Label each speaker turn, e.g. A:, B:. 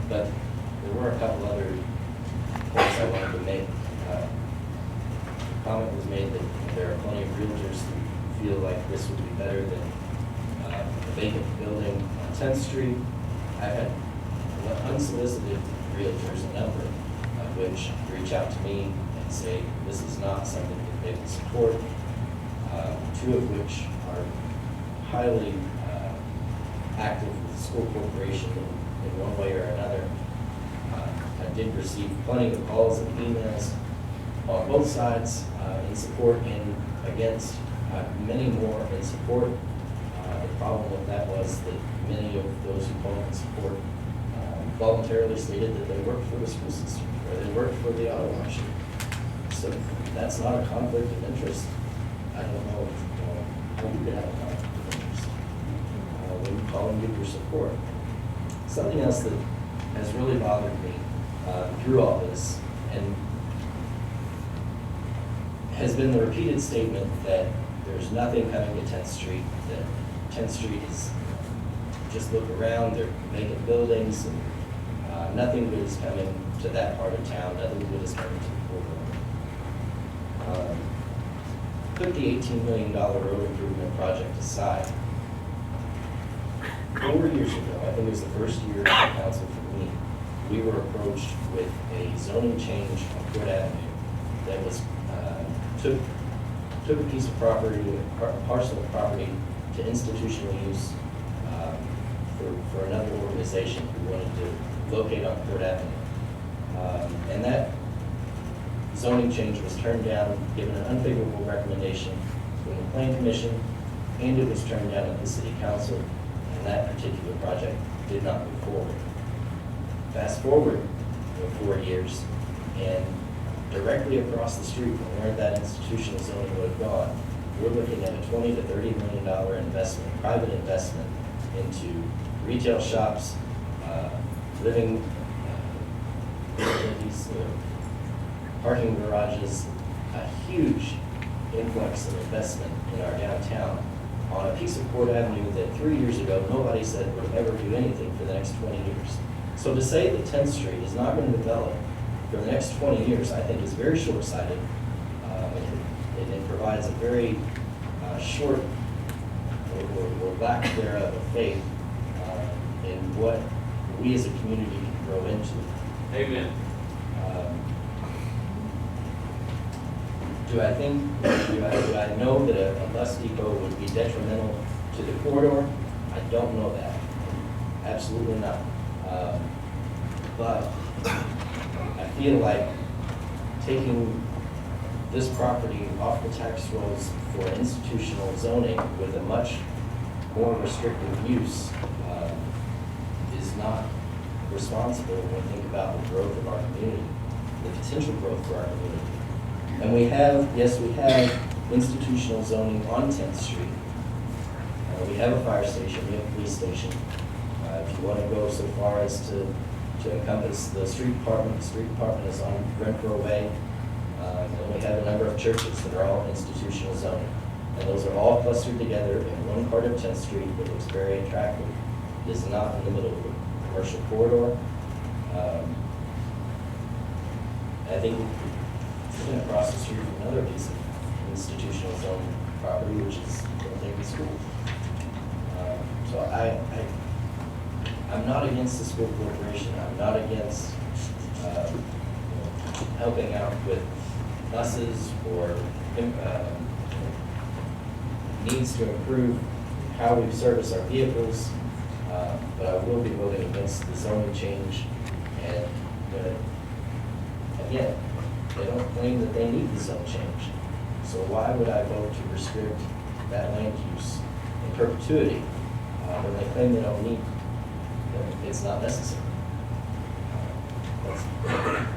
A: But there were a couple other points I wanted to make. Comment was made that there are plenty of realtors who feel like this would be better than a vacant building on 10th Street. I had unsolicited realtors, a number of which reach out to me and say this is not something that they would support. Two of which are highly active with the school corporation in one way or another. I did receive plenty of calls and emails on both sides in support and against, many more in support. The problem with that was that many of those who called in support voluntarily stated that they worked for the school system or they worked for the auto wash. So that's not a conflict of interest. I don't know how you could have a conflict of interest when you call and give your support. Something else that has really bothered me through all this and has been the repeated statement that there's nothing coming to 10th Street, that 10th Street is, just look around, they're vacant buildings, and nothing good is coming to that part of town, nothing good is coming to the corridor. Put the $18 million road improvement project aside. 4 years ago, I think it was the first year of the council for me, we were approached with a zoning change on Court Avenue that was, took a piece of property, a parcel of property to institutional use for another organization who wanted to locate on Court Avenue. And that zoning change was turned down, given an unfavorable recommendation from the Plan Commission, and it was turned down at the City Council, and that particular project did not move forward. Fast forward 4 years, and directly across the street from where that institutional zoning would have gone, we're looking at a $20 to $30 million investment, private investment into retail shops, living facilities, parking garages, a huge influx of investment in our downtown on a piece of Court Avenue that 3 years ago nobody said would ever do anything for the next 20 years. So to say that 10th Street is not going to develop for the next 20 years, I think is very short-sighted. It provides a very short or lack thereof of faith in what we as a community can grow into.
B: Amen.
A: Do I know that a bus depot would be detrimental to the corridor? I don't know that. Absolutely not. But I feel like taking this property off the tax rolls for institutional zoning with a much more restrictive use is not responsible when we think about the growth of our community, the potential growth for our community. And we have, yes, we have institutional zoning on 10th Street. We have a fire station, we have a police station. If you want to go so far as to encompass the street department is on Renfro Way. And we have a number of churches that are all institutional zoning. And those are all clustered together in one part of 10th Street that looks very attractive. It is not in the middle of a commercial corridor. I think we're across the street from another piece of institutional zone property, which is Old Navy School. So I'm not against the school corporation. I'm not against helping out with buses or needs to improve how we service our vehicles. But I will be voting against the zoning change. And again, they don't claim that they need the zone change. So why would I vote to restrict that land use in perpetuity when they claim they don't need it? It's not necessary.